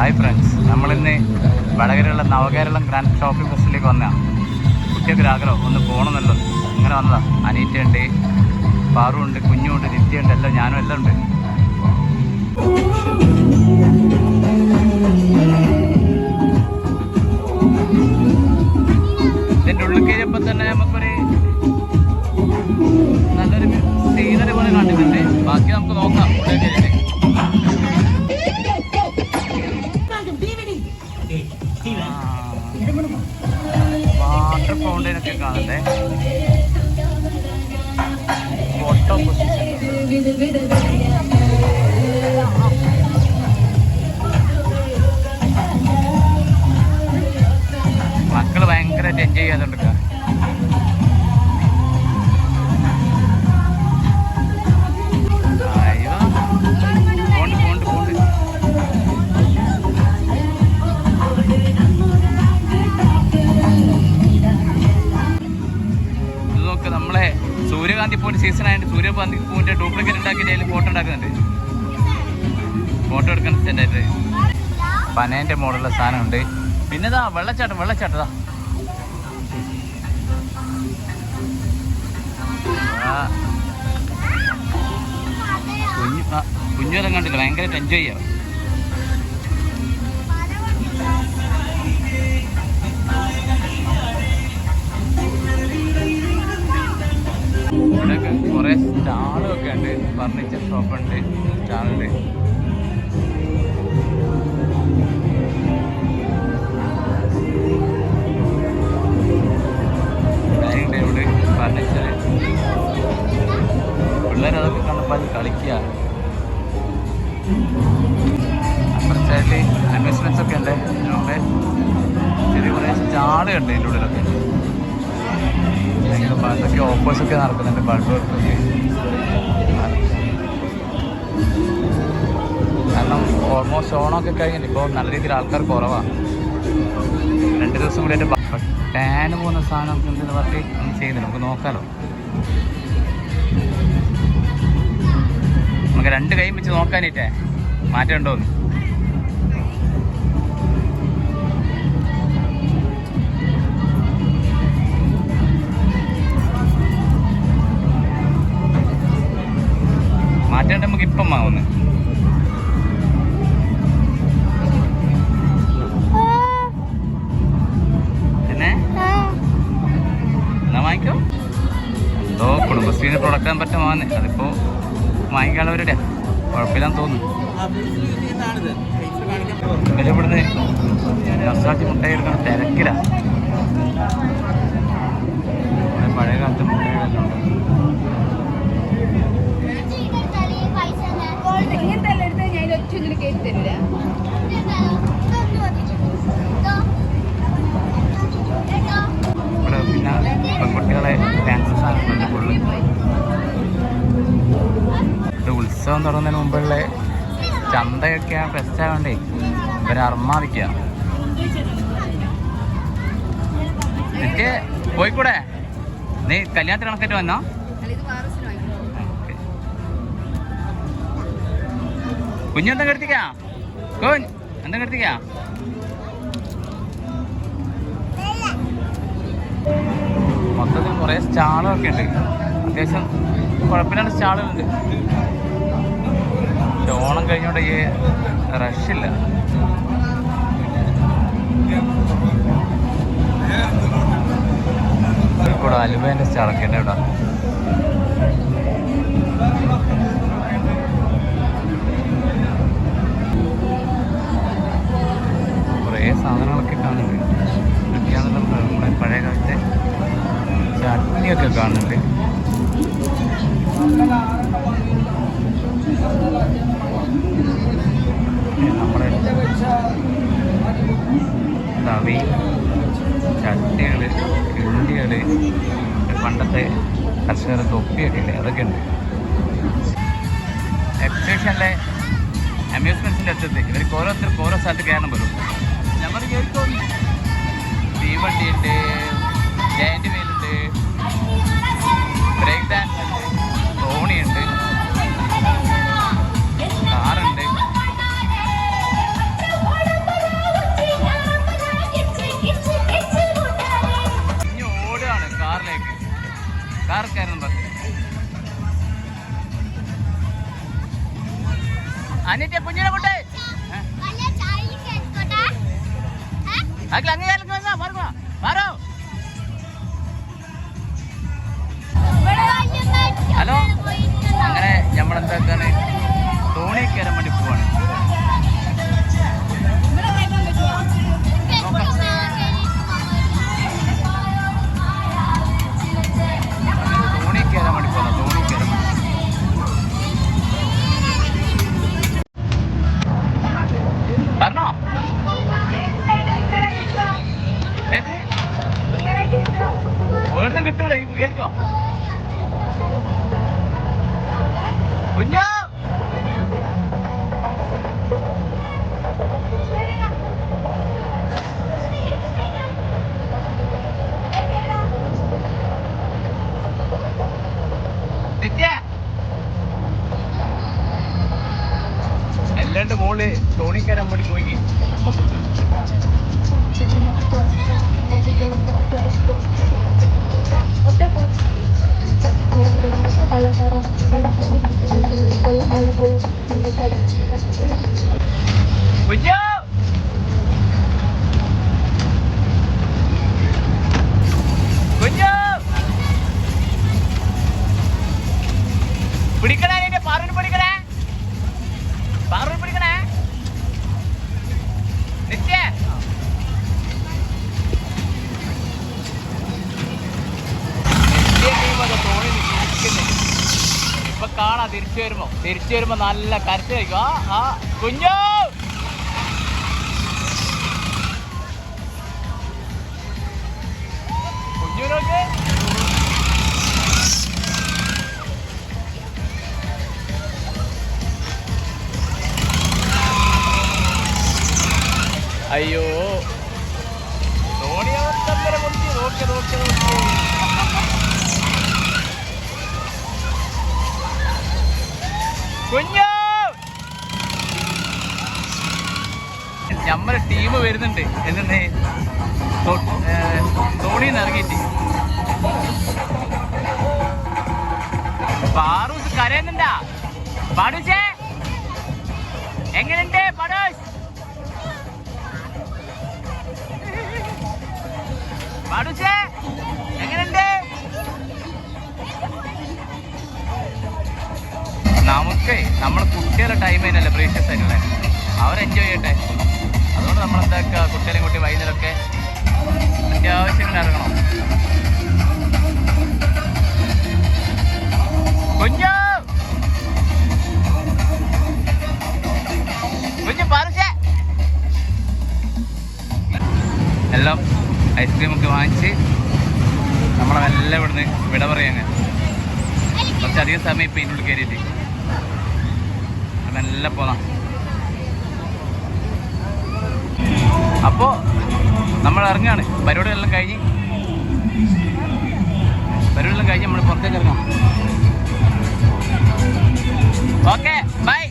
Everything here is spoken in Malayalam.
ഹായ് ഫ്രണ്ട്സ്, നമ്മളിന്ന് വടകരയുള്ള നവകേരളം ഗ്രാൻഡ് ഷോപ്പിംഗ് ഫെസ്റ്റിലേക്ക് വന്നതാണ്. കുട്ടികൾക്കൊരാഗ്രഹം ഒന്ന് പോകണമെന്നല്ലോ, അങ്ങനെ വന്നതാണ്. അനീറ്റയുണ്ട്, പാറുണ്ട്, കുഞ്ഞുണ്ട്, നിത്യയുണ്ട്, എല്ലാം ഞാനും എല്ലാം ഉണ്ട്. ഇതിൻ്റെ ഉള്ളിൽ കയറിയപ്പോൾ തന്നെ നമുക്കൊരു നല്ലൊരു സീനറി പോലെ കണ്ടിട്ടുണ്ട്. ബാക്കി നമുക്ക് നോക്കാം. ഉള്ളിൽ കയറിയിട്ട് വാട്ടർ ഫൗണ്ടൈൻ ഒക്കെ കാണണ്ടേ. ഫോട്ടോ പൊസിഷൻ മക്കള് ഭയങ്കരമായിട്ട് എൻജോയ് ചെയ്യാതുണ്ട്. നമ്മളെ സൂര്യകാന്തി പൂവിൻ്റെ സീസൺ ആയിട്ട് സൂര്യകാന്തി പൂവിൻ്റെ ഡ്യൂപ്ലിക്കേറ്റ് ഉണ്ടാക്കിയിട്ട് അതിൽ ഫോട്ടോ ഉണ്ടാക്കുന്നുണ്ട്. ഫോട്ടോ എടുക്കുന്ന സെൻ്റായിട്ട് പനേൻ്റെ മോഡലുള്ള സാധനമുണ്ട്. പിന്നെ ഇതാ വെള്ളച്ചാട്ടം കുഞ്ഞുരം കണ്ടില്ല, ഭയങ്കരമായിട്ട് എൻജോയ് ചെയ്യാം. ഇവിടെയൊക്കെ കുറേ സ്റ്റാളൊക്കെ ഉണ്ട്, ഫർണിച്ചർ ഷോപ്പുണ്ട്, സ്റ്റാളുണ്ട്. ഡൈനിങ് ടേബിള്, ഫർണിച്ചർ, പിള്ളേരതൊക്കെ കണ്ടപ്പോൾ അത് കളിക്കുക. അപ്പുറത്തെ സൈഡിൽ അമ്യൂസ്മെൻറ്റ്സ് ഒക്കെ ഉണ്ട്. നമ്മുടെ ചെറിയ കുറേ സ്റ്റാളുണ്ട് ഇതിൻ്റെ ഉള്ളിലൊക്കെ. എന്തൊക്കെ ഓഫേഴ്സൊക്കെ നടക്കുന്നുണ്ട്. ബൾബ് വർക്കൊക്കെ കാരണം ഓൾമോസ്റ്റ് ഓണമൊക്കെ കഴിഞ്ഞിട്ട് ഇപ്പോൾ നല്ല രീതിയിൽ ആൾക്കാർ കുറവാണ്. 2 ദിവസം കൂടി ആയിട്ട് ടാന് പോകുന്ന സാധനം നമുക്ക് എന്തെന്ന് പറഞ്ഞിട്ട് ഒന്നും ചെയ്യുന്നില്ല. നമുക്ക് നോക്കാമല്ലോ. നമുക്ക് 2 കൈയും വെച്ച് നോക്കാനിട്ടേ മാറ്റം ഉണ്ടോന്ന്. മാറ്റേണ്ട നമുക്ക് ഇപ്പം വാങ്ങുന്നു. പിന്നെ എന്നാ വാങ്ങിക്കോ. എന്തോ കുടുംബശ്രീന് പ്രൊഡക്റ്റ് പറ്റാൻ വാങ്ങുന്നേ. അതിപ്പോ വാങ്ങിക്കാനുള്ളവരുടെ കുഴപ്പമില്ലാന്ന് തോന്നുന്നു. ഇവിടുന്ന് നസാട്ടി മുട്ടായി എടുക്കുന്ന തിരക്കിലാണ്. പഴയ കാലത്ത് മുട്ടായികളെല്ലാം ഉണ്ട്. ഇവിടെ പിന്നെ പെൺകുട്ടികളെ ഡാൻസ് സാധനങ്ങളുണ്ട് ഫുള്ള്. ഇവിടെ ഉത്സവം തുടങ്ങുന്നതിന് മുമ്പുള്ള ചന്തയൊക്കെ ഫെസ്റ്റ് ആയതുകൊണ്ടേ ഇവരെ അർമാദിക്കുക. എനിക്ക് പോയിക്കൂടെ? നീ കല്യാണത്തിന് കണക്കായിട്ട് വന്നോ? കുഞ്ഞെന്താ കെടുത്തിക്കാ? എന്താ കെടുത്തിക്കാ? മൊത്തത്തിൽ കുറേ സ്റ്റാളുകളൊക്കെ ഉണ്ട്. അത്യാവശ്യം കുഴപ്പമില്ലാണ്ട് സ്റ്റാളുകളുണ്ട്. ഓണം കഴിഞ്ഞോണ്ട് ഈ റഷില്ല. കോഴിക്കോട് അലുവേൻ്റെ സ്റ്റാളൊക്കെ ഉണ്ട് ഇവിടെ. കുറേ സാധനങ്ങളൊക്കെ കാണുന്നുണ്ട്. നമ്മുടെ പഴയ കാലത്തെ ചട്നിയൊക്കെ കാണുന്നുണ്ട്. നമ്മുടെ തവി, ചട്ടികൾ, കിണ്ടികൾ, പണ്ടത്തെ കർഷകരുടെ തൊപ്പിയൊക്കെ ഇല്ലേ, അതൊക്കെ ഉണ്ട്. എക്സിബിഷനിലെ അമ്യൂസ്മെൻറ്റ്സിൻ്റെ അടുത്ത് ഇവർക്ക് ഓരോരുത്തർക്ക് ഓരോ സ്ഥലത്ത് കയറണം വരും. നമ്മൾ കേൾക്കുന്നു. തീവണ്ടിയുണ്ട്, ജയൻ്റ് വീലുണ്ട്, ബ്രേക്ക് ഡാൻസ് ഉണ്ട്, തോണിയുണ്ട്, കാറുണ്ട്. ഹലോ, അങ്ങനെ നമ്മളെന്താക്കാണ് തോണി കയറാൻ വേണ്ടി പോവാണ്. തോണി കയറാൻ വേണ്ടി പോകാം. തോണി കയറാൻ പറഞ്ഞോ. വേറെ കിട്ടൂല കേൾക്കോ കുഞ്ഞോ. എല്ലാണ്ട് മോള് തോണിക്കാരൻ വേണ്ടി പോയി. കുഞ്ഞോ കുഞ്ഞോ പിടിക്കണേ, പാറുവിന് പിടിക്കണേ, പാറുവിന് പിടിക്കണേ. നിത്യ തോണി ഇപ്പൊ കാണാ. തിരിച്ചു വരുമ്പോ നല്ല കരച്ചിലായിരിക്കും. ആ കുഞ്ഞോ കുഞ്ഞുനോക്ക്. അയ്യോ തോണി അവസ്ഥ നോക്കി. കുഞ്ഞു നമ്മളെ ടീം വരുന്നുണ്ട്. എന്തെന്ന് തോണിന്ന് ഇറങ്ങിയിട്ട് പാറൂസ് കരയുന്നുണ്ടാ. പാടൂസേ എങ്ങനെയുണ്ട്? പാടൂസ് പാടൂസേ എങ്ങനെയുണ്ട്? നമുക്ക് നമ്മുടെ കുട്ടികളുടെ ടൈം തന്നെയല്ലേ പ്രീഷ്യസ് ആയിട്ടുള്ള, അവർ എൻജോയ് ചെയ്യട്ടെ. അതുകൊണ്ട് നമ്മളെന്താക്കുക, കുട്ടികളെയും കൂട്ടി വൈകുന്നേരമൊക്കെ അത്യാവശ്യം ഇറങ്ങണം. കുഞ്ഞു കുഞ്ഞു പാറൂസേ എല്ലാം ഐസ്ക്രീമൊക്കെ വാങ്ങിച്ച് നമ്മളെ മെല്ലെ ഇവിടുന്ന് വിട പറയാങ്ങ്. കുറച്ചധികം സമയം ഇപ്പം ഇതിനുള്ളിൽ കയറിയിട്ട് മെല്ലെ പോന്നാം. അപ്പോൾ നമ്മൾ ഇറങ്ങാണ്. പരിപാടികളെല്ലാം കഴിഞ്ഞ് നമ്മൾ പുറത്തേക്ക് ഇറങ്ങാം. Okay bye.